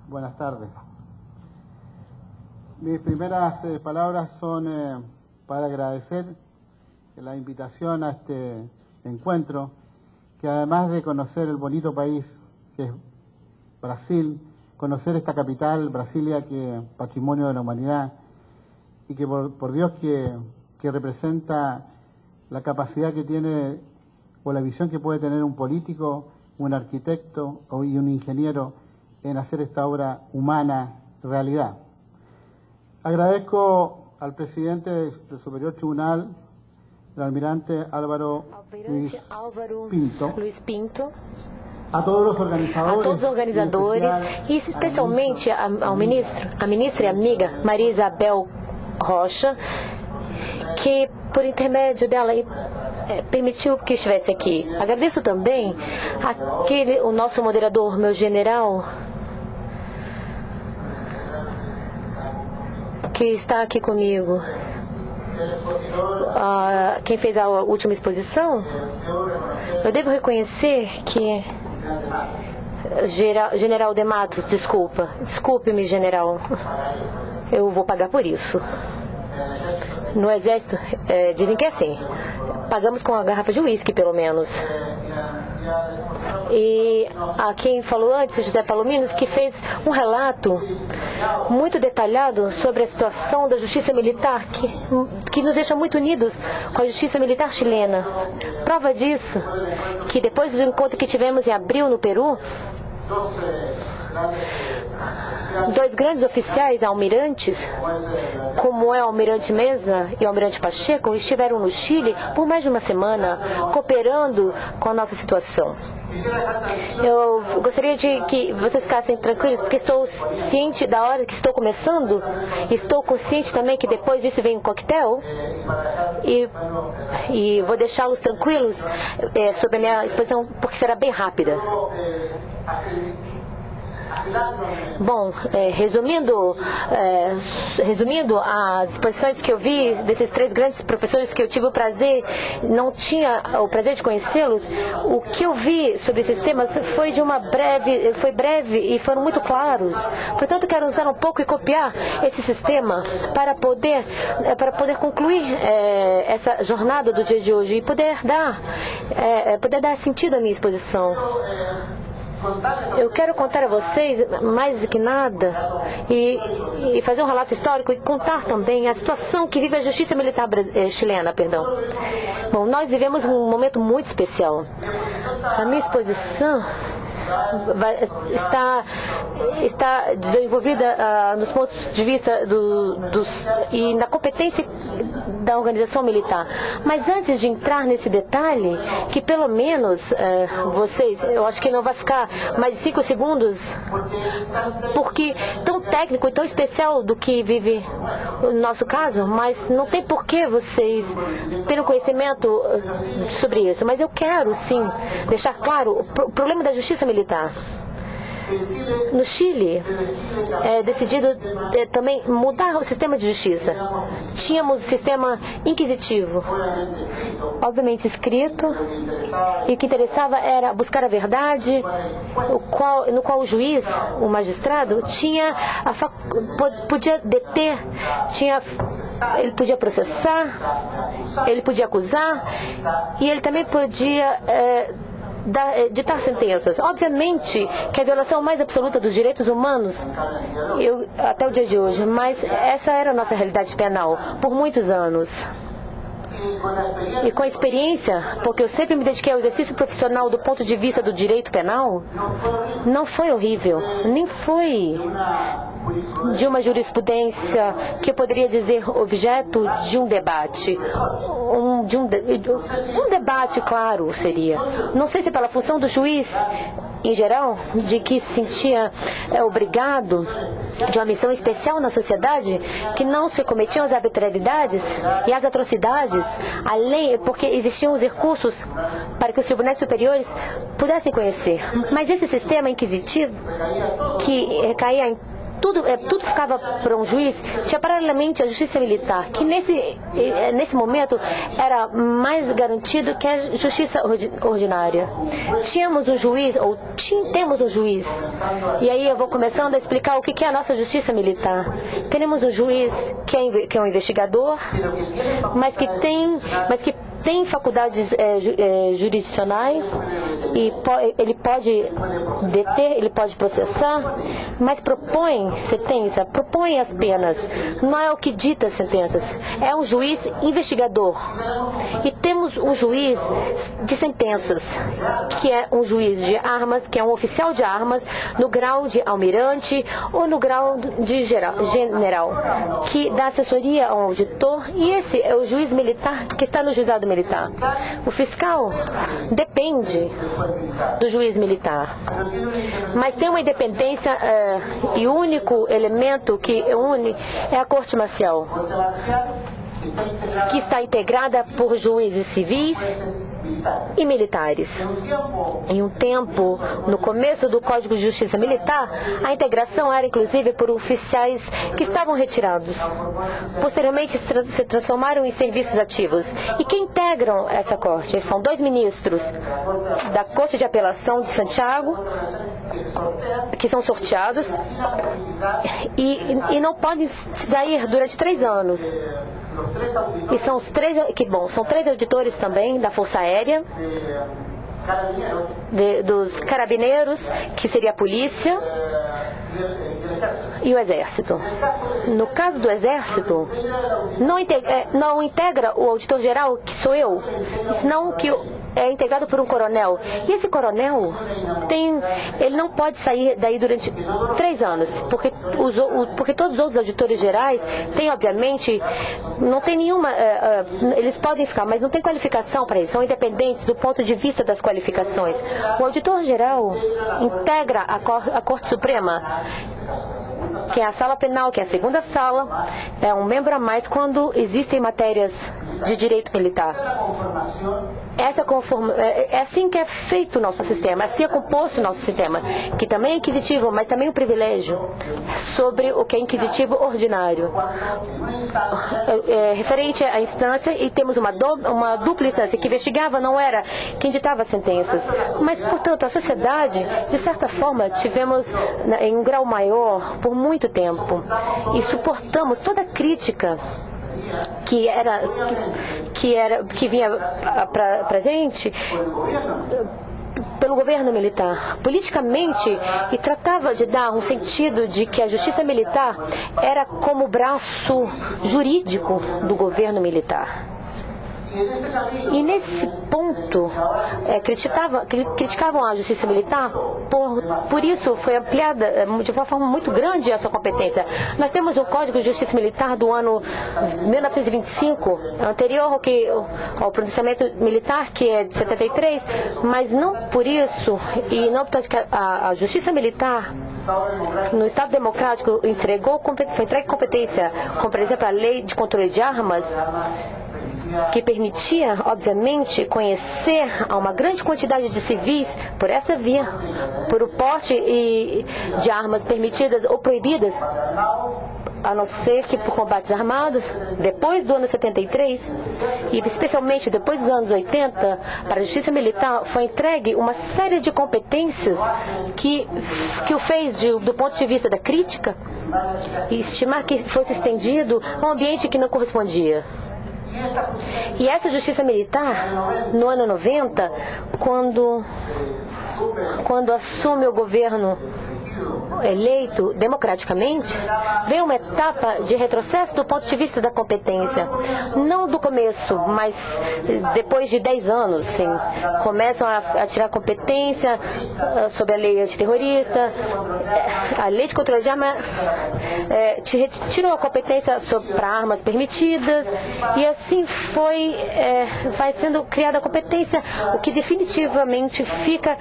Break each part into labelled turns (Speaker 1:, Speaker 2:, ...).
Speaker 1: Buenas tardes. Mis primeras palabras son para agradecer la invitación a este encuentro, que además de conocer el bonito país que es Brasil, conocer esta capital, Brasilia, que es patrimonio de la humanidad, y que por Dios que representa la capacidad que tiene o la visión que puede tener un político, un arquitecto y un ingeniero en hacer esta obra humana realidad. Agradezco al presidente del Superior Tribunal, el almirante Álvaro Luis Pinto, a todos os organizadores
Speaker 2: e especialmente ao ministro, a ministra e amiga Maria Isabel Rocha, que por intermédio dela permitiu que estivesse aqui. Agradeço também o nosso moderador, meu general, que está aqui comigo. Quem fez a última exposição, eu devo reconhecer que General de Matos, desculpe-me, general, eu vou pagar por isso. No Exército, dizem que é assim, pagamos com a garrafa de uísque, pelo menos. E quem falou antes, José Palominos, que fez um relato muito detalhado sobre a situação da justiça militar, que nos deixa muito unidos com a justiça militar chilena. Prova disso, que depois do encontro que tivemos em abril no Peru, 2 grandes oficiais almirantes, como é o almirante Mesa e o almirante Pacheco, estiveram no Chile por mais de uma semana, cooperando com a nossa situação. Eu gostaria de que vocês ficassem tranquilos, porque estou ciente da hora que estou começando. Estou consciente também que depois disso vem um coquetel. E vou deixá-los tranquilos sobre a minha exposição, porque será bem rápida. Bom, resumindo as exposições que eu vi desses 3 grandes professores que eu tive o prazer, não tinha o prazer de conhecê-los, o que eu vi sobre esses temas foi breve e foram muito claros. Portanto, quero usar um pouco e copiar esse sistema para poder concluir essa jornada do dia de hoje e poder dar sentido à minha exposição. Eu quero contar a vocês, mais do que nada, e fazer um relato histórico e contar também a situação que vive a justiça militar chilena. Bom, nós vivemos um momento muito especial. A minha exposição está desenvolvida nos pontos de vista e na competência da organização militar. Mas antes de entrar nesse detalhe, que pelo menos vocês, eu acho que não vai ficar mais de 5 segundos, porque tão técnico e tão especial do que vive o nosso caso, mas não tem por que vocês terem conhecimento sobre isso. Mas eu quero sim deixar claro o problema da justiça militar. No Chile, é decidido também mudar o sistema de justiça. Tínhamos o sistema inquisitivo, obviamente escrito, e o que interessava era buscar a verdade, no qual o juiz, o magistrado, podia deter, ele podia processar, ele podia acusar, e ele também podia ditar sentenças. Obviamente que a violação mais absoluta dos direitos humanos até o dia de hoje, mas essa era a nossa realidade penal por muitos anos. E com a experiência, porque eu sempre me dediquei ao exercício profissional do ponto de vista do direito penal, não foi horrível, nem foi de uma jurisprudência que eu poderia dizer objeto de um debate. Um debate, claro, seria. Não sei se pela função do juiz, em geral, de que se sentia obrigado de uma missão especial na sociedade, que não se cometiam as arbitrariedades e as atrocidades, além, porque existiam os recursos para que os tribunais superiores pudessem conhecer. Mas esse sistema inquisitivo, que recaía tudo ficava para um juiz, tinha paralelamente a justiça militar, que nesse momento era mais garantido que a justiça ordinária. Tínhamos um juiz, ou temos um juiz, e aí eu vou começando a explicar o que é a nossa justiça militar. Temos um juiz que é um investigador, mas que tem faculdades jurisdicionais, e ele pode deter, ele pode processar, mas propõe sentença, propõe as penas. Não é o que dita as sentenças, é um juiz investigador. E temos um juiz de sentenças, que é um juiz de armas, que é um oficial de armas, no grau de almirante ou no grau de general, que dá assessoria ao auditor, e esse é o juiz militar que está no juizado militar. O fiscal depende do juiz militar, mas tem uma independência, e o único elemento que une é a corte marcial, que está integrada por juízes civis e militares. Em um tempo, no começo do Código de Justiça Militar, a integração era inclusive por oficiais que estavam retirados. Posteriormente, se transformaram em serviços ativos. E quem integram essa corte? São 2 ministros da Corte de Apelação de Santiago, que são sorteados e não podem sair durante 3 anos. E são são 3 auditores também da Força Aérea, dos carabineiros, que seria a polícia, e o Exército. No caso do Exército, não integra o auditor geral, que sou eu, senão que é integrado por um coronel. E esse coronel ele não pode sair daí durante 3 anos, porque todos os outros auditores gerais têm, obviamente, não tem nenhuma, eles podem ficar, mas não tem qualificação para isso, são independentes do ponto de vista das qualificações. O auditor geral integra a Corte Suprema, que é a sala penal, que é a segunda sala, é um membro a mais quando existem matérias de direito militar. É assim que é feito o nosso sistema, assim é composto o nosso sistema, que também é inquisitivo, mas também um privilégio sobre o que é inquisitivo ordinário. Referente à instância, e temos uma dupla instância, que investigava, não era quem ditava sentenças. Mas, portanto, a sociedade, de certa forma, tivemos em um grau maior por muito tempo, e suportamos toda a crítica que vinha para a gente pelo governo militar, politicamente, e tratava de dar um sentido de que a justiça militar era como o braço jurídico do governo militar. E nesse ponto, criticavam a justiça militar, por isso foi ampliada de uma forma muito grande a sua competência. Nós temos o Código de Justiça Militar do ano 1925, anterior ao pronunciamento militar, que é de 73, mas não por isso, e não obstante que a justiça militar no Estado Democrático foi entregue competência, como por exemplo a Lei de Controle de Armas, que permitia, obviamente, conhecer a uma grande quantidade de civis por essa via, por o porte de armas permitidas ou proibidas, a não ser que por combates armados. Depois do ano 73, e especialmente depois dos anos 80, para a Justiça Militar foi entregue uma série de competências que o fez, do ponto de vista da crítica, e estimar que fosse estendido a um ambiente que não correspondia. E essa justiça militar, no ano 90, quando assume o governo eleito democraticamente, veio uma etapa de retrocesso do ponto de vista da competência. Não do começo, mas depois de 10 anos, sim. Começam a tirar competência sobre a lei antiterrorista, a lei de controle de armas tirou a competência para armas permitidas, e assim vai sendo criada a competência, o que definitivamente fica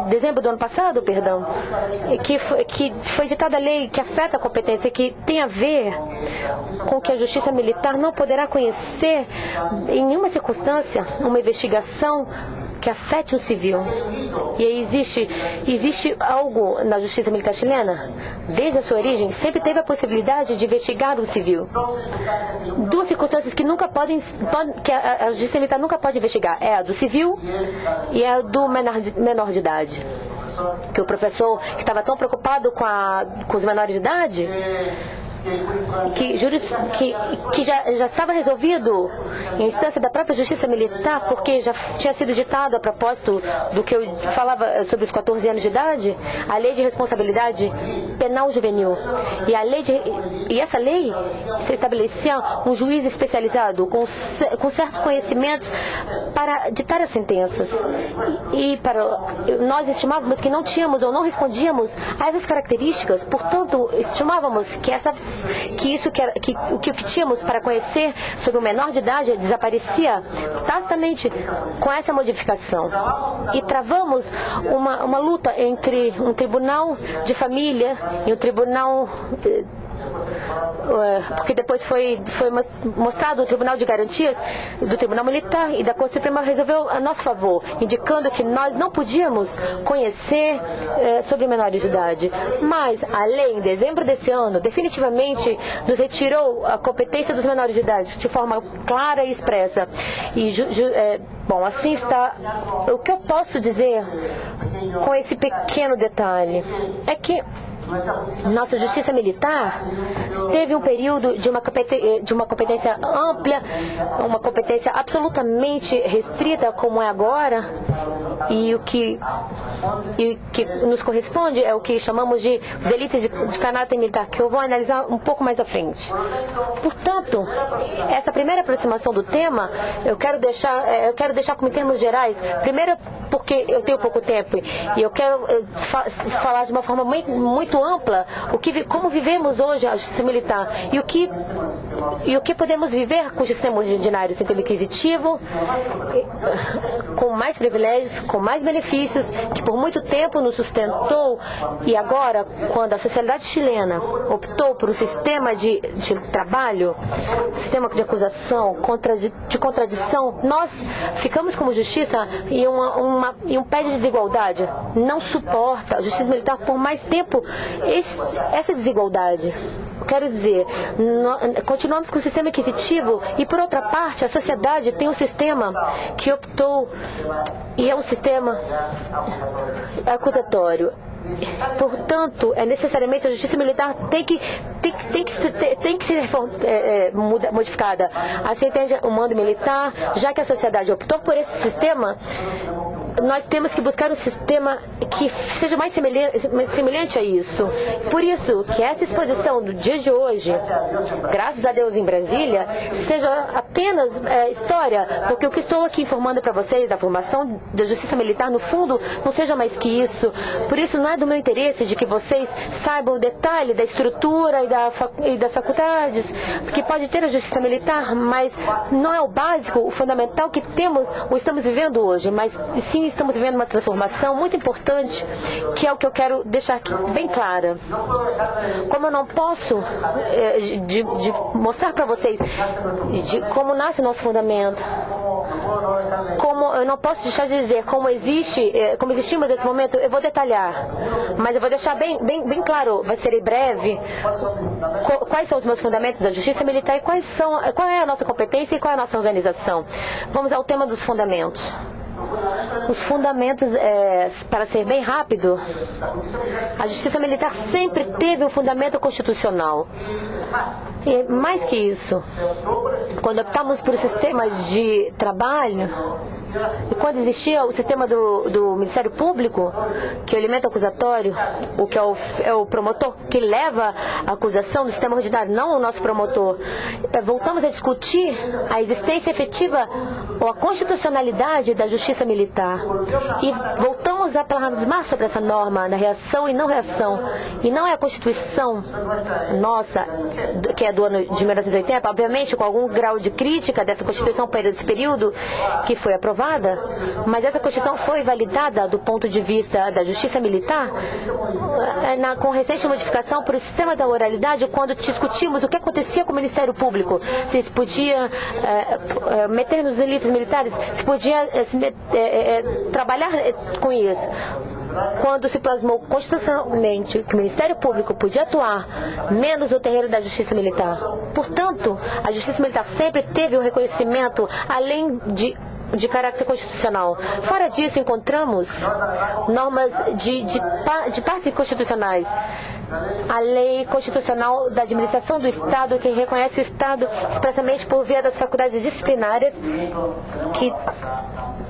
Speaker 2: dezembro do ano passado, que foi ditada a lei que afeta a competência, que tem a ver com que a justiça militar não poderá conhecer em nenhuma circunstância uma investigação que afete um civil. E aí existe algo na justiça militar chilena, desde a sua origem, sempre teve a possibilidade de investigar um civil. Duas circunstâncias que que a justiça militar nunca pode investigar, é a do civil e a do menor de idade. Que o professor que estava tão preocupado com os menores de idade, que já estava resolvido em instância da própria justiça militar, porque já tinha sido ditado a propósito do que eu falava sobre os 14 anos de idade, a lei de responsabilidade penal juvenil. E essa lei se estabelecia um juiz especializado com certos conhecimentos para ditar as sentenças. Nós estimávamos que não tínhamos ou não respondíamos a essas características, portanto, estimávamos que o que tínhamos para conhecer sobre o menor de idade desaparecia tacitamente com essa modificação. E travamos uma luta entre um tribunal de família e um tribunal... porque depois foi mostrado o Tribunal de Garantias do Tribunal Militar, e da Corte Suprema resolveu a nosso favor, indicando que nós não podíamos conhecer sobre menores de idade. Mas a lei, em dezembro desse ano, definitivamente nos retirou a competência dos menores de idade de forma clara e expressa. E bom, assim está. O que eu posso dizer com esse pequeno detalhe é que nossa justiça militar teve um período de uma competência ampla, uma competência absolutamente restrita, como é agora, e o que nos corresponde é o que chamamos de delitos de caráter militar, que eu vou analisar um pouco mais à frente. Portanto, essa primeira aproximação do tema, eu quero deixar como em termos gerais. Primeiro, porque eu tenho pouco tempo e eu quero falar de uma forma muito ampla como vivemos hoje a justiça militar e o que podemos viver com o sistema ordinário, sistema inquisitivo, com mais privilégios, com mais benefícios, que por muito tempo nos sustentou, e agora, quando a sociedade chilena optou por um sistema de trabalho, sistema de acusação, de contradição, nós ficamos como justiça em um pé de desigualdade. Não suporta a justiça militar por mais tempo essa desigualdade. Quero dizer, continuamos com o sistema inquisitivo e, por outra parte, a sociedade tem um sistema que optou, e é um sistema acusatório. Portanto, necessariamente a justiça militar tem que ser modificada. Assim entende o mando militar, já que a sociedade optou por esse sistema. Nós temos que buscar um sistema que seja mais semelhante a isso. Por isso que essa exposição do dia de hoje, graças a Deus em Brasília, seja apenas história, porque o que estou aqui informando para vocês da formação da justiça militar, no fundo, não seja mais que isso. Por isso não é do meu interesse de que vocês saibam o detalhe da estrutura e das faculdades que pode ter a justiça militar, mas não é o básico, o fundamental que temos ou estamos vivendo hoje, mas sim estamos vivendo uma transformação muito importante, que é o que eu quero deixar aqui bem clara. Como eu não posso de mostrar para vocês como nasce o nosso fundamento, como eu não posso deixar de dizer como existimos nesse momento, eu vou detalhar, mas eu vou deixar bem claro, vai ser em breve, quais são os meus fundamentos da justiça militar e qual é a nossa competência e qual é a nossa organização. Vamos ao tema dos fundamentos. Os fundamentos, para ser bem rápido, a justiça militar sempre teve um fundamento constitucional. E mais que isso, quando optamos por sistemas de trabalho, e quando existia o sistema do Ministério Público, que é o elemento acusatório, o que é o promotor que leva a acusação do sistema ordinário, não o nosso promotor, voltamos a discutir a existência efetiva ou a constitucionalidade da justiça militar. E voltamos a plasmar sobre essa norma na reação e não reação. E não é a Constituição nossa, que é do ano de 1980, obviamente com algum grau de crítica dessa Constituição para esse período que foi aprovada, mas essa Constituição foi validada do ponto de vista da justiça militar com recente modificação por o sistema da oralidade, quando discutimos o que acontecia com o Ministério Público, se podia meter nos delitos militares, se podia trabalhar com isso. Quando se plasmou constitucionalmente que o Ministério Público podia atuar menos no terreno da justiça militar. Portanto, a justiça militar sempre teve um reconhecimento além de caráter constitucional. Fora disso, encontramos normas de partes constitucionais. A lei constitucional da administração do Estado, que reconhece o Estado expressamente por via das faculdades disciplinárias, que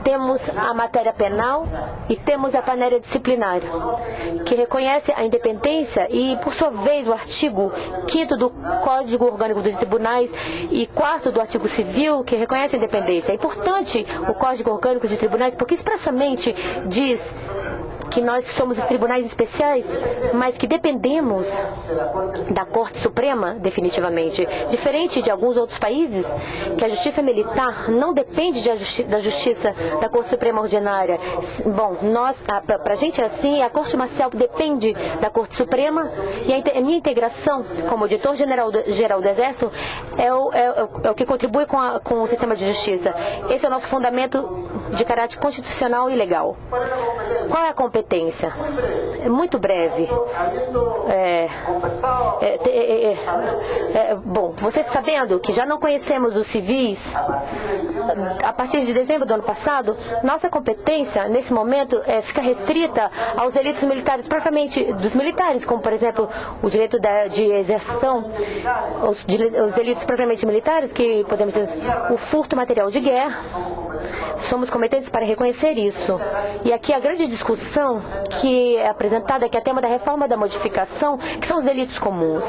Speaker 2: temos a matéria penal e temos a matéria disciplinar, que reconhece a independência e, por sua vez, o artigo 5º do Código Orgânico dos Tribunais e 4º do artigo civil, que reconhece a independência. É importante o Código Orgânico de Tribunais porque expressamente diz que nós somos os tribunais especiais, mas que dependemos da Corte Suprema, definitivamente. Diferente de alguns outros países, que a justiça militar não depende da justiça da Corte Suprema Ordinária. Bom, para a gente é assim, a Corte Marcial depende da Corte Suprema e a minha integração como auditor-geral do Exército é o que contribui com o sistema de justiça. Esse é o nosso fundamento de caráter constitucional e legal. Qual é a competência? É muito breve. Bom, vocês sabendo que já não conhecemos os civis, a partir de dezembro do ano passado, nossa competência, nesse momento, fica restrita aos delitos militares, propriamente dos militares, como, por exemplo, o direito de exerção, os delitos propriamente militares, que podemos dizer, o furto material de guerra. Somos competentes para reconhecer isso. E aqui a grande discussão que é apresentada, que é tema da reforma da modificação, que são os delitos comuns.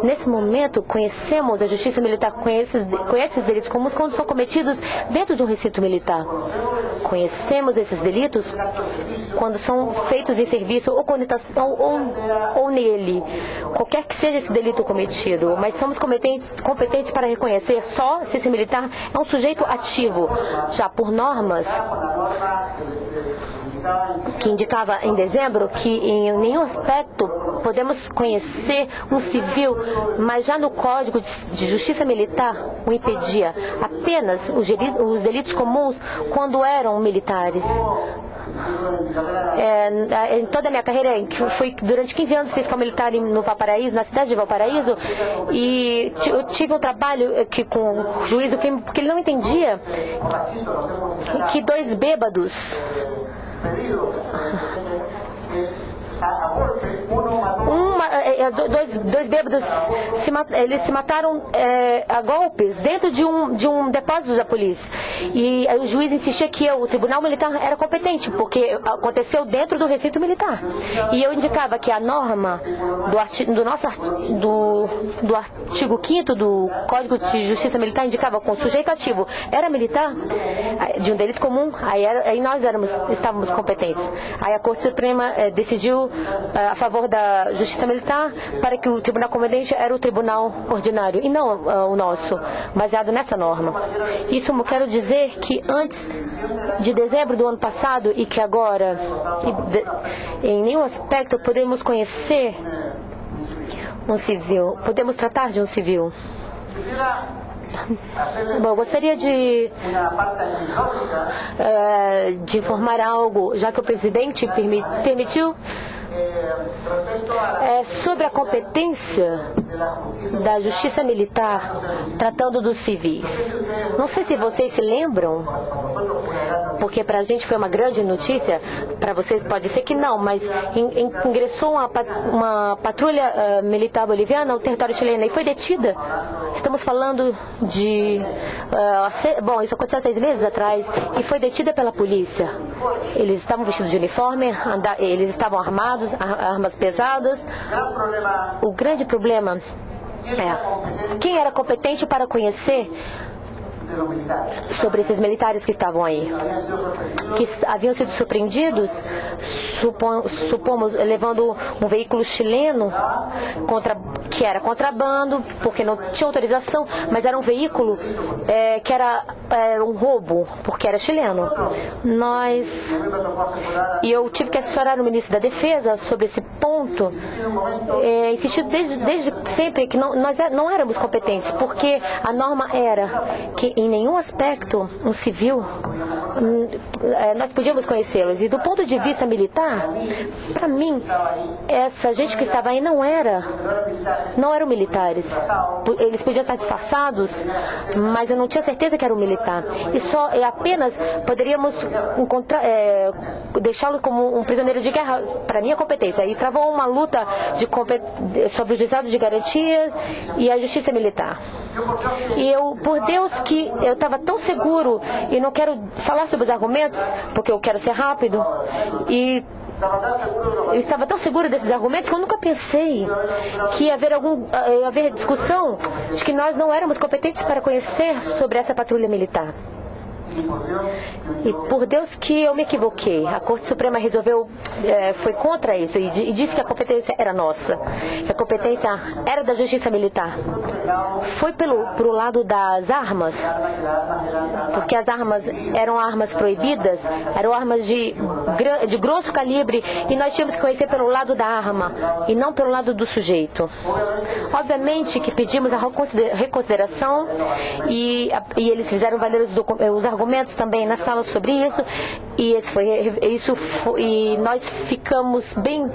Speaker 2: Nesse momento, conhecemos a justiça militar, conhece esses delitos comuns quando são cometidos dentro de um recinto militar. Conhecemos esses delitos quando são feitos em serviço ou nele, qualquer que seja esse delito cometido. Mas somos competentes para reconhecer só se esse militar é um sujeito ativo. Já por normas que indicava em dezembro que em nenhum aspecto podemos conhecer um civil, mas já no Código de Justiça Militar o impedia. Apenas os delitos comuns quando eram militares. Em toda a minha carreira, fui durante 15 anos fiscal militar no Valparaíso, na cidade de Valparaíso, e eu tive um trabalho com o juiz, porque ele não entendia que dois bêbados dois bêbados eles se mataram a golpes dentro de um depósito da polícia. E o juiz insistia que o tribunal militar era competente, porque aconteceu dentro do recinto militar. E eu indicava que a norma do artigo 5º do Código de Justiça Militar indicava que o sujeito ativo era militar, de um delito comum, aí nós estávamos competentes. Aí a Corte Suprema decidiu a favor da justiça militar para que o tribunal competente era o tribunal ordinário e não o nosso, baseado nessa norma. Isso eu quero dizer que antes de dezembro do ano passado e que agora, em nenhum aspecto podemos conhecer um civil, podemos tratar de um civil. Bom, eu gostaria de informar algo, já que o presidente permitiu, sobre a competência da justiça militar tratando dos civis. Não sei se vocês se lembram, porque para a gente foi uma grande notícia, para vocês pode ser que não, mas ingressou uma patrulha militar boliviana ao território chileno e foi detida. Estamos falando de... bom, isso aconteceu há 6 meses atrás e foi detida pela polícia. Eles estavam vestidos de uniforme, eles estavam armados, armas pesadas. O grande problema é quem era competente para conhecer sobre esses militares que estavam aí, que haviam sido surpreendidos, supomos, levando um veículo chileno que era contrabando, porque não tinha autorização, mas era um veículo que era um roubo, porque era chileno. E eu tive que assessorar o ministro da Defesa sobre esse ponto, insistindo desde sempre que nós não éramos competentes, porque a norma era que em nenhum aspecto um civil nós podíamos conhecê-los. E do ponto de vista militar, para mim, essa gente que estava aí não eram militares. Eles podiam estar disfarçados, mas eu não tinha certeza que era um militar. E apenas poderíamos deixá-lo como um prisioneiro de guerra, para minha competência. E travou uma luta sobre o juizado de garantias e a justiça militar. E por Deus que eu estava tão seguro, e não quero falar sobre os argumentos, porque eu quero ser rápido, e eu estava tão seguro desses argumentos que eu nunca pensei que ia haver discussão de que nós não éramos competentes para conhecer sobre essa patrulha militar. E por Deus que eu me equivoquei. A Corte Suprema foi contra isso e disse que a competência era nossa, que a competência era da Justiça Militar. Foi pro lado das armas, porque as armas eram armas proibidas, eram armas de grosso calibre, e nós tínhamos que conhecer pelo lado da arma e não pelo lado do sujeito. Obviamente que pedimos a reconsideração e eles fizeram valer os argumentos também na sala sobre isso, e nós ficamos bem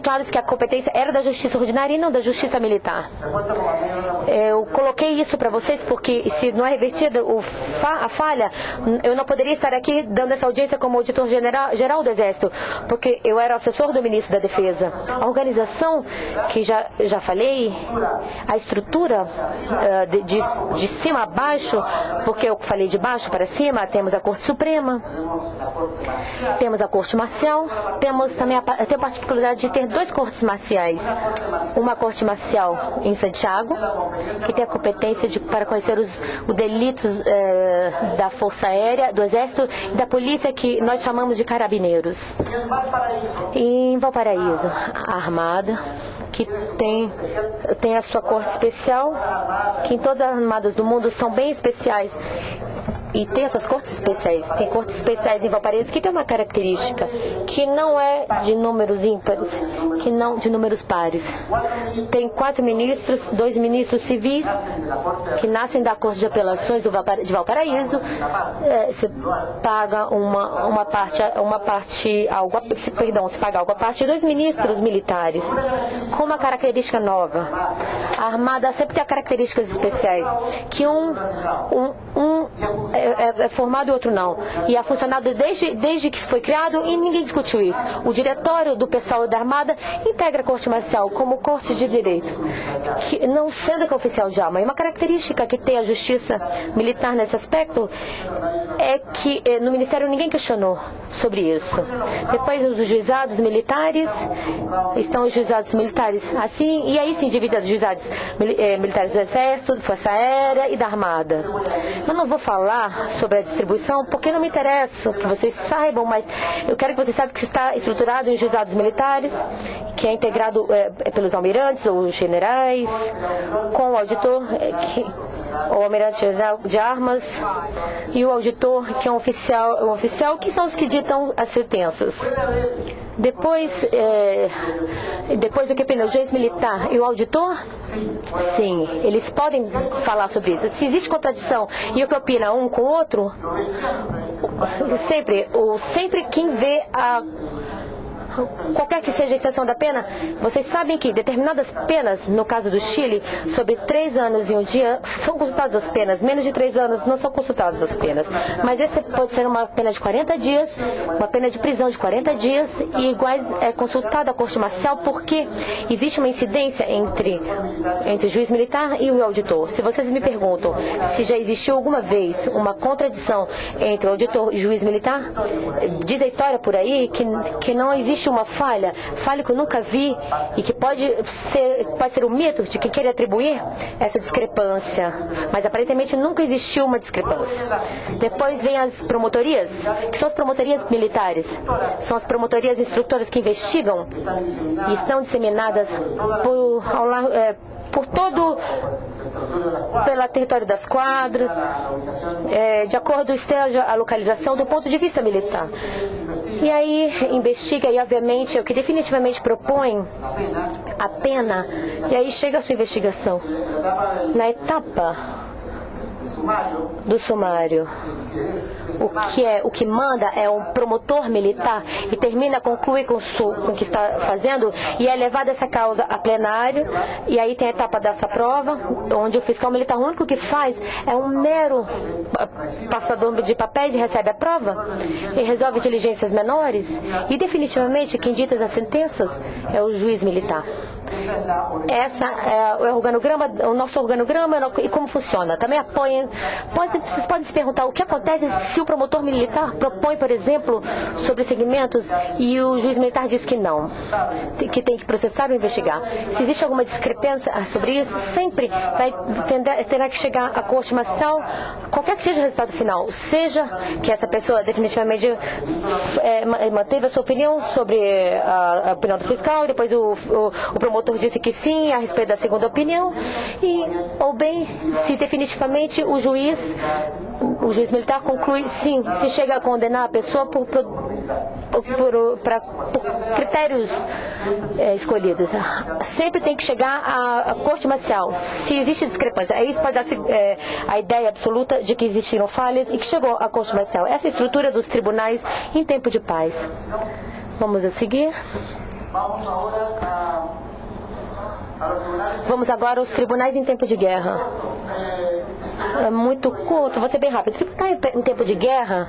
Speaker 2: claros que a competência era da Justiça Ordinária e não da Justiça Militar. Eu coloquei isso para vocês porque se não é revertida a falha, eu não poderia estar aqui dando essa audiência como auditor geral do Exército, porque eu era assessor do Ministro da Defesa. A organização, que já falei, a estrutura de cima a baixo, porque eu falei de baixo para cima, temos a Corte Suprema, temos a Corte Marcial, temos também a particularidade de ter 2 cortes marciais. Uma Corte Marcial em Santiago, que tem a competência para conhecer os delitos da Força Aérea, do Exército e da Polícia, que nós chamamos de carabineiros. E em Valparaíso, a Armada, que tem a sua corte especial, que em todas as armadas do mundo são bem especiais. E tem essas cortes especiais. Tem cortes especiais em Valparaíso que tem uma característica que não é de números ímpares, que não de números pares. Tem 4 ministros, 2 ministros civis que nascem da Corte de Apelações de Valparaíso. Se paga se paga algo a parte, 2 ministros militares com uma característica nova. A Armada sempre tem características especiais, que um é formado e outro não. E é funcionado desde que foi criado, e ninguém discutiu isso. O diretório do pessoal da Armada integra a Corte Marcial como Corte de Direito, que, não sendo que é oficial de arma. E uma característica que tem a Justiça Militar nesse aspecto é que no Ministério ninguém questionou sobre isso. Depois os juizados militares, estão os juizados militares assim, e aí sim divide os juizados militares do Exército, da Força Aérea e da Armada. Eu não vou falar sobre a distribuição, porque não me interessa que vocês saibam, mas eu quero que vocês saibam que está estruturado em juizados militares, que é integrado pelos almirantes ou generais, com o auditor, o almirante-geral de armas, e o auditor, que é um oficial, que são os que ditam as sentenças. Depois do que o juiz militar e o auditor, sim, eles podem falar sobre isso. Se existe contradição e o que opina um com o outro, sempre quem vê qualquer que seja a extensão da pena, vocês sabem que determinadas penas, no caso do Chile, sobre 3 anos e 1 dia, são consultadas as penas. Menos de 3 anos não são consultadas as penas. Mas esse pode ser uma pena de 40 dias, uma pena de prisão de 40 dias, e iguais é consultada a Corte Marcial, porque existe uma incidência entre o juiz militar e o auditor. Se vocês me perguntam se já existiu alguma vez uma contradição entre o auditor e o juiz militar, diz a história por aí que não existe existiu uma falha que eu nunca vi e que pode ser um mito de quem quer atribuir essa discrepância. Mas aparentemente nunca existiu uma discrepância. Depois vem as promotorias, que são as promotorias militares. São as promotorias instrutoras que investigam e estão disseminadas por todo pelo território das quadras, de acordo esteja a localização do ponto de vista militar. E aí investiga e obviamente o que definitivamente propõe a pena, e aí chega a sua investigação. Na etapa do sumário, o que manda é um promotor militar e conclui com o que está fazendo e é levada essa causa a plenário, e aí tem a etapa dessa prova, onde o fiscal militar o único que faz é um mero passador de papéis e recebe a prova e resolve diligências menores, e definitivamente quem dita as sentenças é o juiz militar. Essa é o nosso organograma e como funciona. Também apoia. Vocês podem se perguntar o que acontece se o promotor militar propõe, por exemplo, sobre segmentos e o juiz militar diz que não, que tem que processar ou investigar. Se existe alguma discrepância sobre isso, sempre terá que chegar à corte marcial, qualquer que seja o resultado final, seja que essa pessoa definitivamente manteve a sua opinião sobre a opinião do fiscal, e depois o promotor disse que sim a respeito da segunda opinião, ou bem, se definitivamente o juiz militar conclui sim, se chega a condenar a pessoa por critérios escolhidos. Sempre tem que chegar à corte marcial. Se existe discrepância, aí isso pode dar a ideia absoluta de que existiram falhas e que chegou à corte marcial. Essa é a estrutura dos tribunais em tempo de paz. Vamos a seguir. Vamos agora aos tribunais em tempo de guerra. É muito curto, vou ser bem rápido. O tribunal em tempo de guerra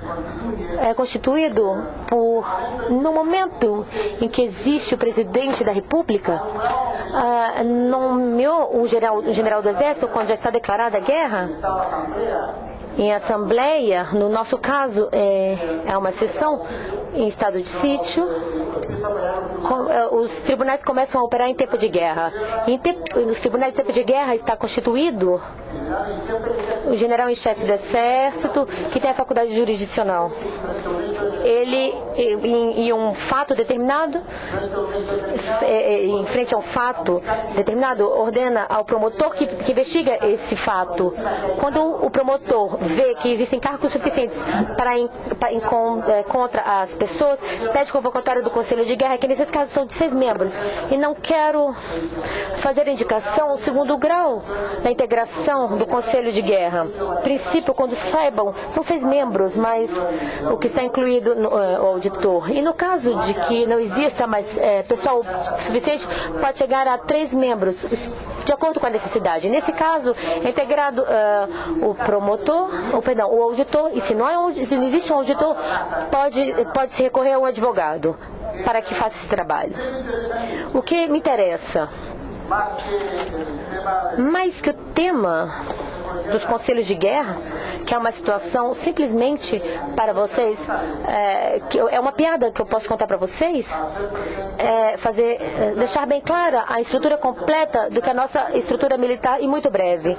Speaker 2: é constituído no momento em que existe o presidente da República, nomeou o general do Exército quando já está declarada a guerra. Em assembleia, no nosso caso, é uma sessão em estado de sítio. Os tribunais começam a operar em tempo de guerra. Os tribunais em tempo de guerra está constituído o general em chefe do Exército, que tem a faculdade jurisdicional. Ele, em um fato determinado, em frente a um fato determinado, ordena ao promotor que investiga esse fato. Quando o promotor vê que existem cargos suficientes contra as pessoas, pede convocatória do Conselho de Guerra, que nesses casos são de 6 membros. E não quero fazer indicação, o segundo grau da integração do Conselho de Guerra. Princípio, quando saibam, são 6 membros, mas o que está incluído o auditor. E no caso de que não exista mais pessoal suficiente, pode chegar a 3 membros, de acordo com a necessidade. Nesse caso, é integrado o auditor, e se não existe um auditor, pode-se recorrer a um advogado para que faça esse trabalho. O que me interessa, mais que o tema dos conselhos de guerra, que é uma situação simplesmente para vocês, que é uma piada que eu posso contar para vocês, deixar bem clara a estrutura completa do que a nossa estrutura militar, e muito breve,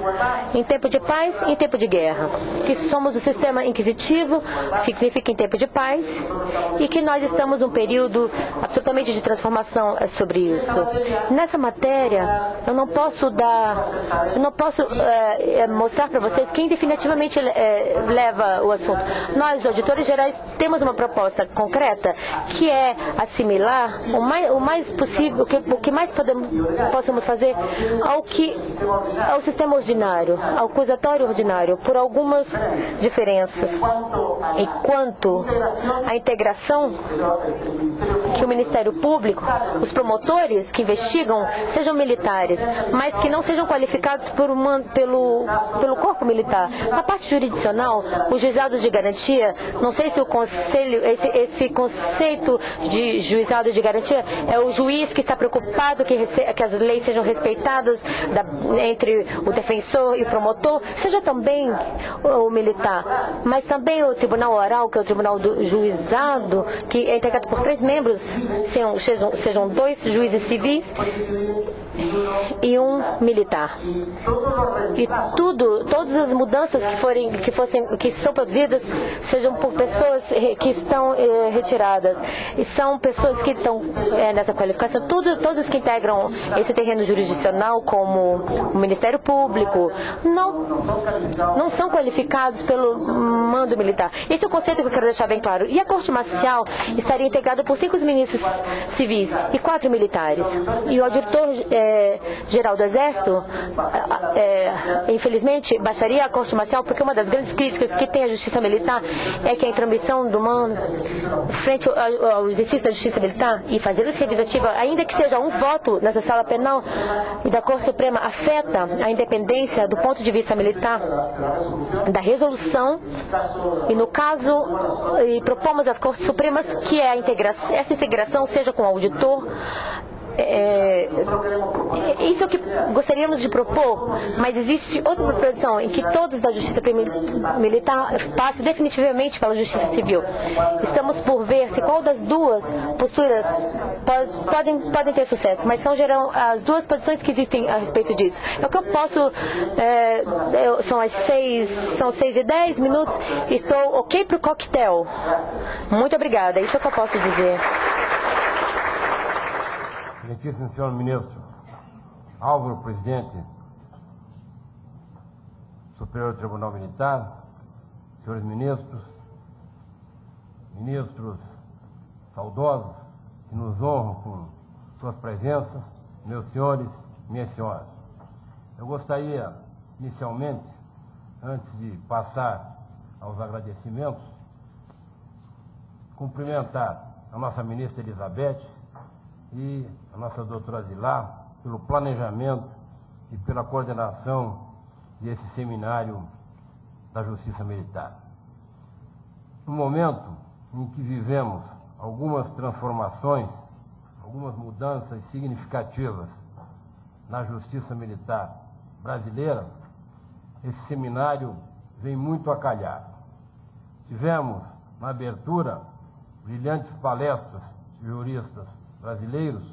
Speaker 2: em tempo de paz e em tempo de guerra, que somos o sistema inquisitivo, significa em tempo de paz, e que nós estamos num período absolutamente de transformação sobre isso. Nessa matéria, eu não posso mostrar para vocês quem definitivamente leva o assunto. Nós, auditores gerais, temos uma proposta concreta, que é assimilar o mais possível, o que mais possamos fazer ao sistema ordinário, ao acusatório ordinário, por algumas diferenças. E quanto à integração, que o Ministério Público, os promotores que investigam, sejam militares, mas que não sejam qualificados pelo corpo militar. Na parte jurisdicional, os juizados de garantia, não sei se o conselho, esse conceito de juizado de garantia é o juiz que está preocupado que as leis sejam respeitadas entre o defensor e o promotor, seja também o militar, mas também o tribunal oral, que é o tribunal do juizado, que é integrado por 3 membros, sejam 2 juízes civis e 1 militar. E todas as mudanças que são produzidas sejam por pessoas que estão retiradas. E são pessoas que estão nessa qualificação. Todos que integram esse terreno jurisdicional, como o Ministério Público, não são qualificados pelo mando militar. Esse é o conceito que eu quero deixar bem claro. E a Corte Marcial estaria integrada por 5 ministros civis e 4 militares. E o auditor-geral do Exército, infelizmente, baixaria a Corte Marcial, porque uma das grandes críticas que tem a Justiça Militar é que a intromissão do mando frente ao exercício da Justiça Militar e fazer isso revisativa, ainda que seja um voto nessa sala penal e da Corte Suprema, afeta a independência do ponto de vista militar da resolução, e no caso, propomos às Cortes Supremas que essa integração seja com o auditor. Isso é o que gostaríamos de propor, mas existe outra proposição em que todos da Justiça Militar passe definitivamente pela Justiça Civil. Estamos por ver se qual das duas posturas podem ter sucesso, mas serão as duas posições que existem a respeito disso. É o que eu posso, são 6h10, estou ok para o coquetel. Muito obrigada, isso é o que eu posso dizer.
Speaker 3: Excelentíssimo senhor ministro Álvaro, presidente do Superior Tribunal Militar, senhores ministros saudosos que nos honram com suas presenças, meus senhores, minhas senhoras. Eu gostaria, inicialmente, antes de passar aos agradecimentos, cumprimentar a nossa ministra Elizabeth e a nossa doutora Zilá pelo planejamento e pela coordenação desse seminário da Justiça Militar. No momento em que vivemos algumas transformações, algumas mudanças significativas na Justiça Militar brasileira, esse seminário vem muito a calhar. Tivemos, na abertura, brilhantes palestras de juristas brasileiros,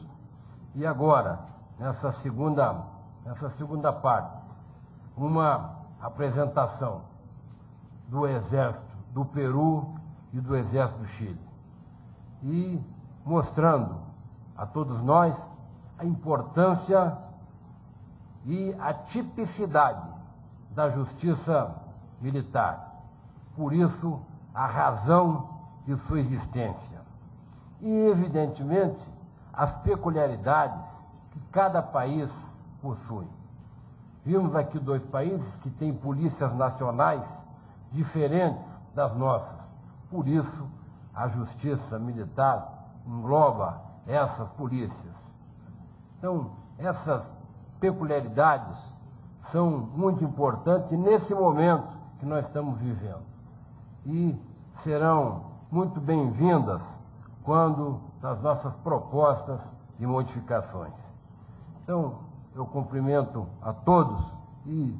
Speaker 3: e agora, nessa segunda parte, uma apresentação do Exército do Peru e do Exército do Chile, e mostrando a todos nós a importância e a tipicidade da justiça militar. Por isso, a razão de sua existência. E, evidentemente, as peculiaridades que cada país possui. Vimos aqui 2 países que têm polícias nacionais diferentes das nossas. Por isso, a justiça militar engloba essas polícias. Então, essas peculiaridades são muito importantes nesse momento que nós estamos vivendo. E serão muito bem-vindas quando das nossas propostas de modificações. Então, eu cumprimento a todos e,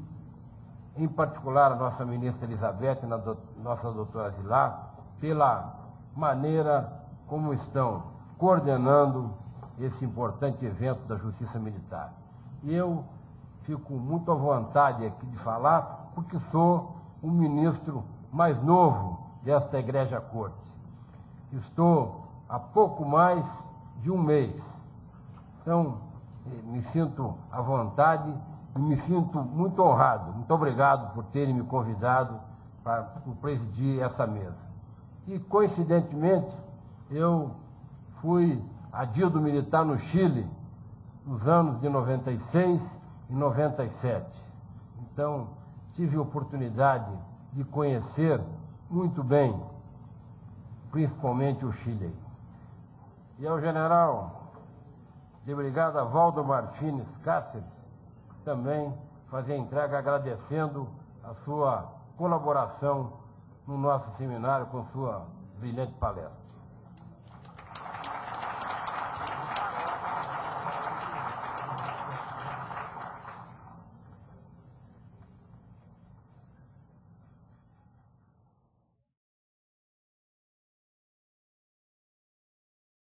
Speaker 3: em particular, a nossa ministra Elizabeth e a nossa doutora Zilá, pela maneira como estão coordenando esse importante evento da Justiça Militar. E eu fico muito à vontade aqui de falar, porque sou o ministro mais novo desta Egrégia Corte. Estou há pouco mais de 1 mês. Então, me sinto à vontade e me sinto muito honrado. Muito obrigado por terem me convidado para presidir essa mesa. E, coincidentemente, eu fui adido militar no Chile nos anos de 96 e 97. Então, tive a oportunidade de conhecer muito bem, principalmente o Chile. E ao general de brigada Valdo Martínez Cáceres, também fazer a entrega agradecendo a sua colaboração no nosso seminário com sua brilhante palestra.